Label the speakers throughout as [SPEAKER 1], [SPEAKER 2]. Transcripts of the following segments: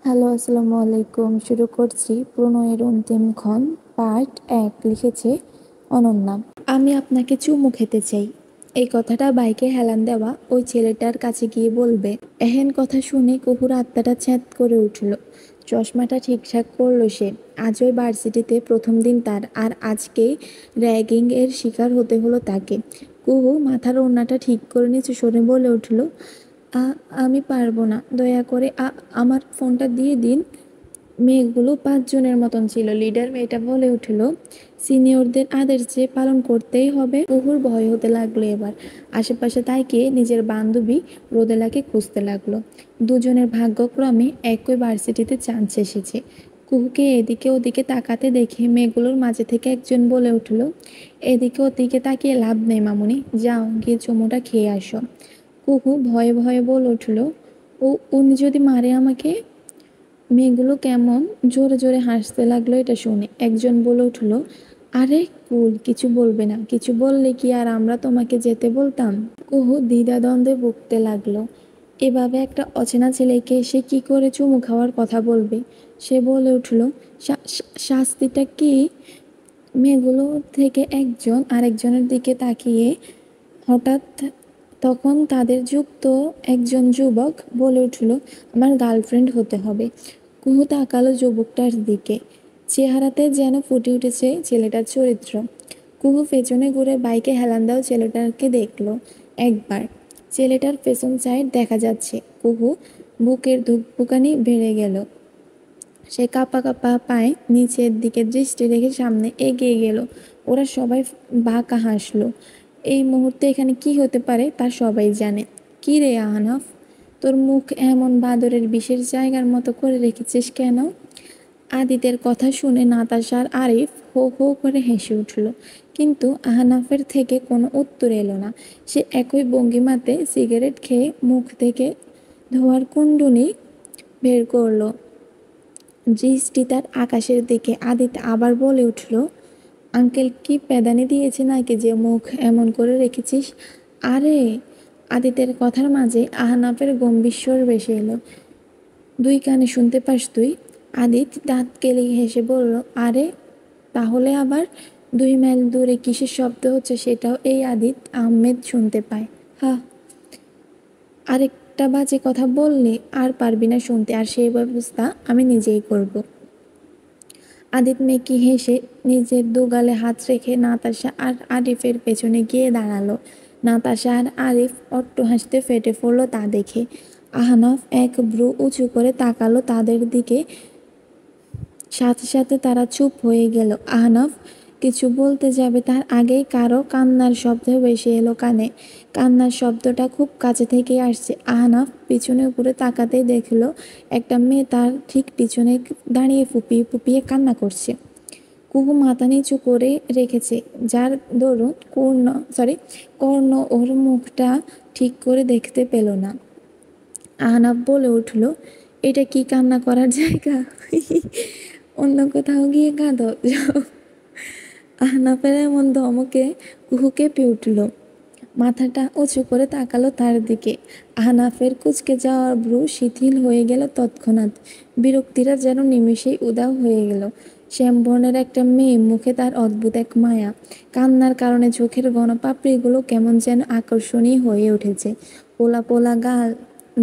[SPEAKER 1] Hello, আসসালামু আলাইকুম। শুরু করছি প্রণয়ের অন্তিম ক্ষণ পার্ট ১। লিখেছে অনন্যা। আমি আপনাকে চুমু খেতে চাই। এই কথাটা বাইকে হেলান দেওয়া ওই ছেলেটার কাছে গিয়ে বলবে। এহেন কথা শুনে কুহুর আত্মাটা ছ্যাঁত করে উঠল। চশমাটা ঠিকঠাক করলো সে। আজই ভার্সিটিতে প্রথম দিন তার, আর আজকেই র্যাগিং এর শিকার হতে হলো তাকে। কুহু মাথার ওড়নাটা ঠিক করে নিচু স্বরে বলে উঠল, আমি পারবো না, দয়া করে আমার ফোনটা দিয়ে দিন। মেয়েগুলো ৫ জনের মতন ছিল। লিডার মেয়েটা বলে উঠল, সিনিয়রদের আদেশ যে পালন করতেই হবে। কুহুর ভয় হতে লাগলো এবার। আশেপাশে তাকিয়ে নিজের বান্ধবী রোদেলাকে খুঁজতে লাগলো। দুজনের ভাগ্যক্রমে একই ভার্সিটিতে চান্স এসেছে। কুহুকে এদিকে ওদিকে তাকাতে দেখে মেয়েগুলোর মাঝে থেকে একজন বলে উঠল, এদিকে ওদিকে তাকিয়ে লাভ নেই মামুনি, যাও গিয়ে চুমুটা খেয়ে আসো। কুহু ভয়ে ভয়ে বলে উঠল, উনি যদি মারে আমাকে? মেয়েগুলো কেমন জোরে জোরে হাসতে লাগলো এটা শুনে। একজন বলে উঠল, আরে কুল, কিছু বলবে না, কিছু বললে কি আর আমরা তোমাকে যেতে বলতাম? কুহু দ্বিধাদ্বন্দ্বে ভুগতে লাগলো। এভাবে একটা অচেনা ছেলেকে সে কি করে চুমু খাওয়ার কথা বলবে? সে বলে উঠল, শাস্তিটা কি? মেয়েগুলো থেকে একজন আরেকজনের দিকে তাকিয়ে হঠাৎ তখন তাদের যুক্ত একজন যুবক বলে উঠল, আমার গার্লফ্রেন্ড হতে হবে। কুহু তাকালো যুবকটার দিকে। চেহারাতে যেন ফুটে উঠেছে ছেলেটার চরিত্র। কুহু পেছনে ঘুরে বাইকে হেলান দেওয়া ছেলেটাকে দেখলো একবার। ছেলেটার পেছন সাইড দেখা যাচ্ছে। কুহু বুকের ধুকপুকানি বেড়ে গেল। সে কাঁপা কাঁপা পায়ে নিচের দিকে দৃষ্টি রেখে সামনে এগিয়ে গেল। ওরা সবাই বাঁকা হাসলো। এই মুহূর্তে এখানে কি হতে পারে তা সবাই জানে। কি রে আহনাফ, তোর মুখ এমন বাদরের বিষের জায়গার মতো করে রেখেছিস কেন? আদিতের কথা শুনে নাতাশার আরিফ হো হো করে হেসে উঠল, কিন্তু আহনাফের থেকে কোনো উত্তর এলো না। সে একই ভঙ্গিমাতে সিগারেট খেয়ে মুখ থেকে ধোয়ার কুণ্ডুনি বের করলো। দৃষ্টি তার আকাশের দিকে। আদিত আবার বলে উঠল, আঙ্কেল কি প্যাদানি দিয়েছে নাকি যে মুখ এমন করে রেখেছিস? আরে! আদিতের কথার মাঝে আহনাফের গম্ভীর স্বর ভেসে এলো, দুই কানে শুনতে পাস তুই? আদিত দাঁত কেলিয়ে হেসে বলল, আরে তাহলে আবার ২ মাইল দূরে কিসের শব্দ হচ্ছে সেটাও এই আদিত আহমেদ শুনতে পায়। হাহ, আরেকটা বাজে কথা বললে আর পারবি না শুনতে, আর সেই ব্যবস্থা আমি নিজেই করব। আদিত মেকি হেসে নিজের দুগালে হাত রেখে নাতাশা আর আরিফের পেছনে গিয়ে দাঁড়ালো। নাতাশা আর আরিফ অট্ট হাসতে ফেটে পড়ল তা দেখে। আহনাফ এক ভ্রু উঁচু করে তাকালো তাদের দিকে। সাথে সাথে তারা চুপ হয়ে গেল। আহনাফ কিছু বলতে যাবে তার আগেই কারো কান্নার শব্দ ভেসে এলো কানে। কান্নার শব্দটা খুব কাছে থেকেই আসছে। আহনাফ পিছনে ঘুরে তাকাতেই দেখলো একটা মেয়ে তার ঠিক পিছনে দাঁড়িয়ে ফুপিয়ে ফুপিয়ে কান্না করছে। কুহু মাথা নিচু করে রেখেছে, যার দরুন কর্ণ ওর মুখটা ঠিক করে দেখতে পেল না। আহনাফ বলে উঠল, এটা কি কান্না করার জায়গা? অন্য কোথাও গিয়ে কাঁদো যাও। আহনাফের এমন ধমকে কুহু কেঁপে উঠল। মাথাটা উঁচু করে তাকালো তার দিকে। আহনাফের কুঁচকে যাওয়ার ভ্রু শিথিল হয়ে গেল তৎক্ষণাৎ। বিরক্তিরা যেন নিমেষেই উধাও হয়ে গেল। শ্যামবর্ণের একটা মেয়ে, মুখে তার অদ্ভুত এক মায়া। কান্নার কারণে চোখের ঘন পাপড়িগুলো কেমন যেন আকর্ষণীয় হয়ে উঠেছে। পোলা পোলা গাল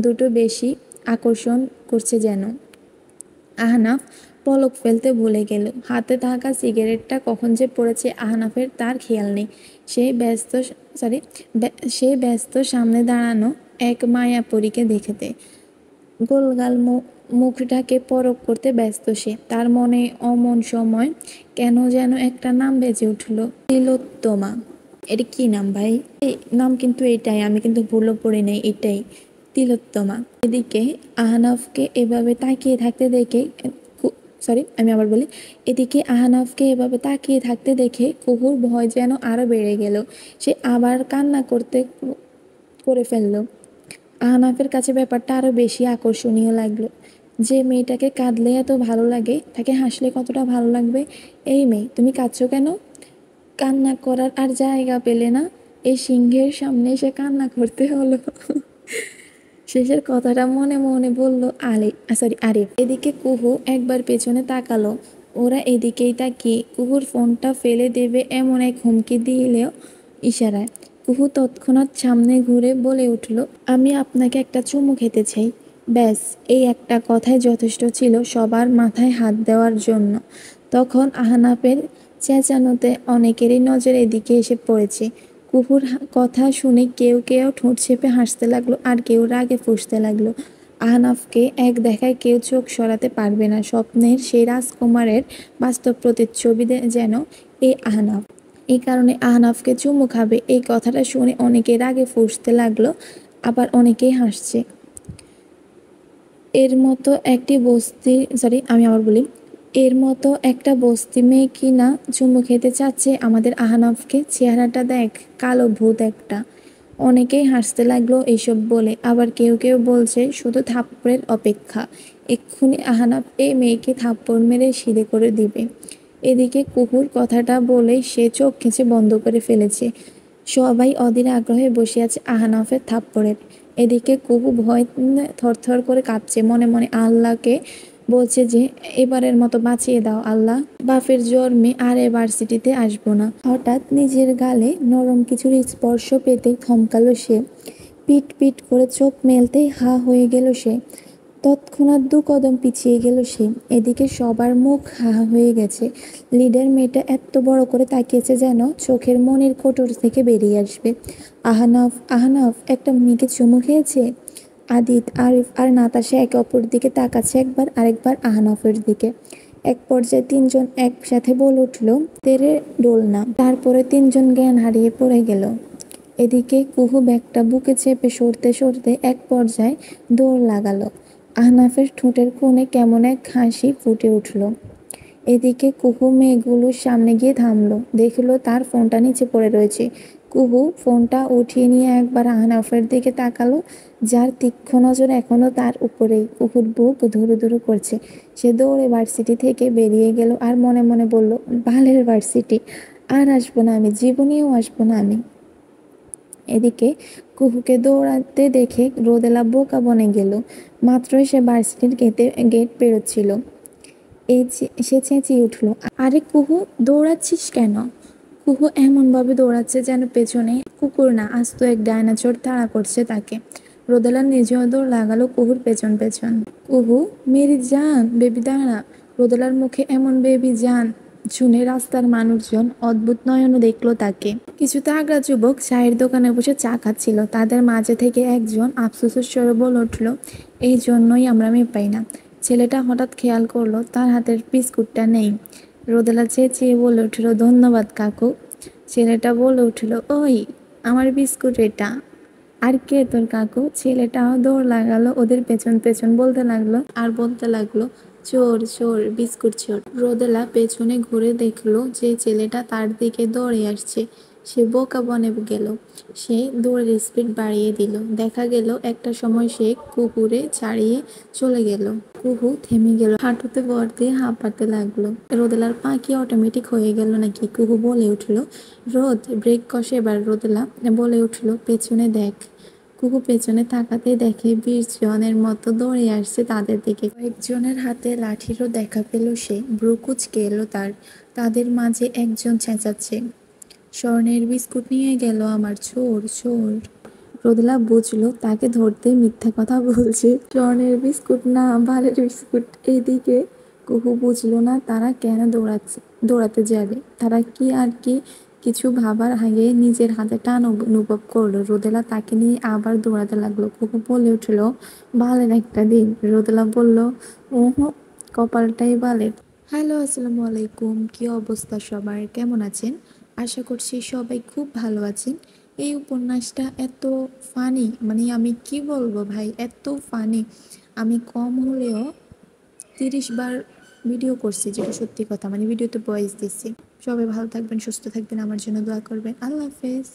[SPEAKER 1] দুটো বেশি আকর্ষণ করছে যেন। আহনাফ পলক ফেলতে ভুলে গেল। হাতে থাকা সিগারেটটা কখন যে পড়েছে আহনাফের তার খেয়াল নেই। সে ব্যস্ত সামনে দাঁড়ানো এক মায়াপরীকে দেখতে। গোলগাল মুখটাকে পরখ করতে ব্যস্ত সে। তার মনে অমন সময় কেন যেন একটা নাম বেজে উঠল, তিলোত্তমা। এটা কি নাম ভাই? এই নাম কিন্তু এটাই, আমি কিন্তু ভুলও পড়ি নাই, এটাই তিলোত্তমা। এদিকে আহনাফকে এভাবে তাকিয়ে থাকতে দেখে আমি আবার বলি, এদিকে আহনাফকে এভাবে তাকিয়ে থাকতে দেখে কুহুর ভয় যেন আরো বেড়ে গেল। সে আবার কান্না করে ফেলল। আহনাফের কাছে ব্যাপারটা আরো বেশি আকর্ষণীয় লাগলো। যে মেয়েটাকে কাঁদলে এত ভালো লাগে, তাকে হাসলে কতটা ভালো লাগবে। এই মেয়ে, তুমি কাঁদছো কেন? কান্না করার আর জায়গা পেলে না, এই সিংহের সামনে এসে কান্না করতে হলো। শেষের কথাটা মনে মনে বলল আরিফ। এদিকে কুহু একবার পেছনে তাকালো, ওরা এদিকেই তাকিয়ে। কুহুর ফোনটা ফেলে দেবে এমন এক হুমকি দিলেও ইশারায়। কুহু তৎক্ষণাৎ সামনে ঘুরে বলে উঠল, আমি আপনাকে একটা চুমু খেতে চাই। ব্যাস, এই একটা কথাই যথেষ্ট ছিল সবার মাথায় হাত দেওয়ার জন্য। তখন আহনাফের চেঁচানোতে অনেকেরই নজর এদিকে এসে পড়েছে। কুহুর কথা শুনে কেউ কেউ ঠোঁট চেপে হাসতে লাগলো, আর কেউ রাগে ফুঁসতে লাগলো। আহনাফকে এক দেখায় কেউ চোখ সরাতে পারবে না। স্বপ্নের সেই রাজকুমারের বাস্তব প্রতিচ্ছবি যেন এই আহনাফ। এই কারণে আহনাফকে চুমু খাবে, এই কথাটা শুনে অনেকে রাগে ফুঁসতে লাগলো, আবার অনেকেই হাসছে। এর মতো একটি বস্তি সরি আমি আবার বলি এর মতো একটা বস্তি মেয়ে কি না চুমু খেতে চাচ্ছে আমাদের আহনাফকে? চেহারাটা দেখ, কালো ভূত একটা। অনেকেই হাসতে লাগলো এইসব বলে, আবার কেউ কেউ বলছে শুধু থাপ্পড়ের অপেক্ষা, এক্ষুনি আহনাফ এই মেয়েকে থাপ্পড় মেরে সিধে করে দিবে। এদিকে কুকুর কথাটা বলে সে চোখ খিঁচে বন্ধ করে ফেলেছে। সবাই অধীর আগ্রহে বসে আছে আহনাফের থাপ্পড়ের। এদিকে কুহু ভয় থরথর করে কাঁপছে, মনে মনে আল্লাহকে বলছে যে এবারের মতো বাঁচিয়ে দাও আল্লাহ, বাপের জন্মে আর এ ভার্সিটিতে আসবো না। হঠাৎ নিজের গালে নরম কিছুর স্পর্শ পেতেই থমকালো সে। পিট পিট করে চোখ মেলতেই হা হয়ে গেল সে। তৎক্ষণাৎ ২ কদম পিছিয়ে গেল সে। এদিকে সবার মুখ হা হয়ে গেছে। লিডার মেয়েটা এত বড় করে তাকিয়েছে যেন চোখের মনির কোটর থেকে বেরিয়ে আসবে। আহনাফ আহনাফ একটা মেয়েকে চুমু খেয়েছে। আদিত, আরিফ আর নাতাশা একে অপর দিকে তাকাচ্ছে, একবার আরেকবার আহনাফের দিকে। এক পর্যায়ে ৩ জন একসাথে বলে উঠল, তেরে ডোল না। তারপরে ৩ জন জ্ঞান হারিয়ে পড়ে গেল। এদিকে কুহু ব্যাগটা বুকে চেপে সরতে সরতে এক পর্যায়ে দৌড় লাগালো। আহনাফের ঠোঁটের কোণে কেমন এক হাসি ফুটে উঠল। এদিকে কুহু মেয়েগুলোর সামনে গিয়ে থামলো, দেখলো তার ফোনটা নিচে পড়ে রয়েছে। কুহু ফোনটা উঠিয়ে নিয়ে একবার আহনাফের দিকে তাকালো, যার তীক্ষ্ণ নজর এখনো তার উপরেই। কুহুর বুক ধুরু ধুরু করছে। সে দৌড়ে ভার্সিটি থেকে বেরিয়ে গেল আর মনে মনে বলল, বালের ভার্সিটি, আর আসবো না আমি, জীবনেও আসবো না আমি। এদিকে কুহুকে দৌড়াতে দেখে রোদেলা বোকা বনে গেল। মাত্রই সে ভার্সিটির গেট পেরোচ্ছিল, সে চেঁচিয়ে উঠল, আরে কুহু, দৌড়াচ্ছিস কেন? কুহু এমনভাবে দৌড়াচ্ছে যেন পেছনে কুকুর না, আস্ত এক ডায়নোসর তাড়া করছে তাকে। রোদেলা নিজেও দৌড় লাগালো কুহুর পেছন পেছন। কুহু, মেরি জান, বেবি দাঁড়া। রোদেলার মুখে এমন বেবি জান শুনে রাস্তার মানুষজন অদ্ভুত নয়নে দেখলো তাকে। কিছু তাগড়া যুবক চায়ের দোকানে বসে চা খাচ্ছিল। তাদের মাঝে থেকে একজন আফসোসের স্বরে বলে উঠল, এই জন্যই আমরা মেয়ে পাই না। ছেলেটা হঠাৎ খেয়াল করলো তার হাতের বিস্কুটটা নেই। রোদেলা চেঁচিয়ে বলে উঠল, ধন্যবাদ কাকু। ছেলেটা বলে উঠল, ওই আমার বিস্কুট এটা। আর কে তোর কাকু? ছেলেটাও দৌড় লাগালো ওদের পেছন পেছন, বলতে লাগলো, চোর চোর, বিস্কুট চোর। রোদেলা পেছনে ঘুরে দেখলো যে ছেলেটা তার দিকে দৌড়ে আসছে। সে বোকা বনে গেল। সে দৌড়ের স্পিড বাড়িয়ে দিল। দেখা গেল একটা সময় সে কুকুরে ছাড়িয়ে চলে গেল। কুহু থেমে গেল, হাঁটুতে ভর দিয়ে হাঁপাতে লাগলো। রোদেলার পা কি অটোমেটিক হয়ে গেল নাকি? কুহু বলে উঠল, রোদ ব্রেক কষে। এবার রোদেলা বলে উঠল, পেছনে দেখ। কুহু পেছনে তাকাতেই দেখে ২০ জনের মতো দৌড়ে আসছে তাদের দিকে। কয়েকজনের হাতে লাঠিরও দেখা পেল সে। ভ্রু কুঁচকে এলো তার। তাদের মাঝে একজন চেঁচাচ্ছে, স্বর্ণের বিস্কুট নিয়ে গেল আমার, চোর চোর। রোদেলা বুঝলো তাকে ধরতে মিথ্যা কথা বলছে। স্বর্ণের বিস্কুট না, বালের বিস্কুট। এইদিকে কুহু বুঝলো না তারা কেন দৌড়াতে যাবে। তারা কি আর কি কিছু ভাবার আগে নিজের হাতে টান অনুভব করলো। রোদেলা তাকে নিয়ে আবার দৌড়াতে লাগলো। কুহু বলে উঠলো, বালের একটা দিন। রোদেলা বলল, ওহো, কপালটাই বালের। হ্যালো, আসসালামু আলাইকুম। কি অবস্থা সবার, কেমন আছেন? আশা করছি সবাই খুব ভালো আছেন। এই উপন্যাসটা এত ফানি, মানে আমি কি বলবো ভাই, এত ফানি। আমি কম হলেও ৩০ বার ভিডিও করছি, যেটা সত্যি কথা, মানে ভিডিওতে ভয়েস দিচ্ছি। সবাই ভালো থাকবেন, সুস্থ থাকবেন, আমার জন্য দোয়া করবেন। আল্লাহ হাফেজ।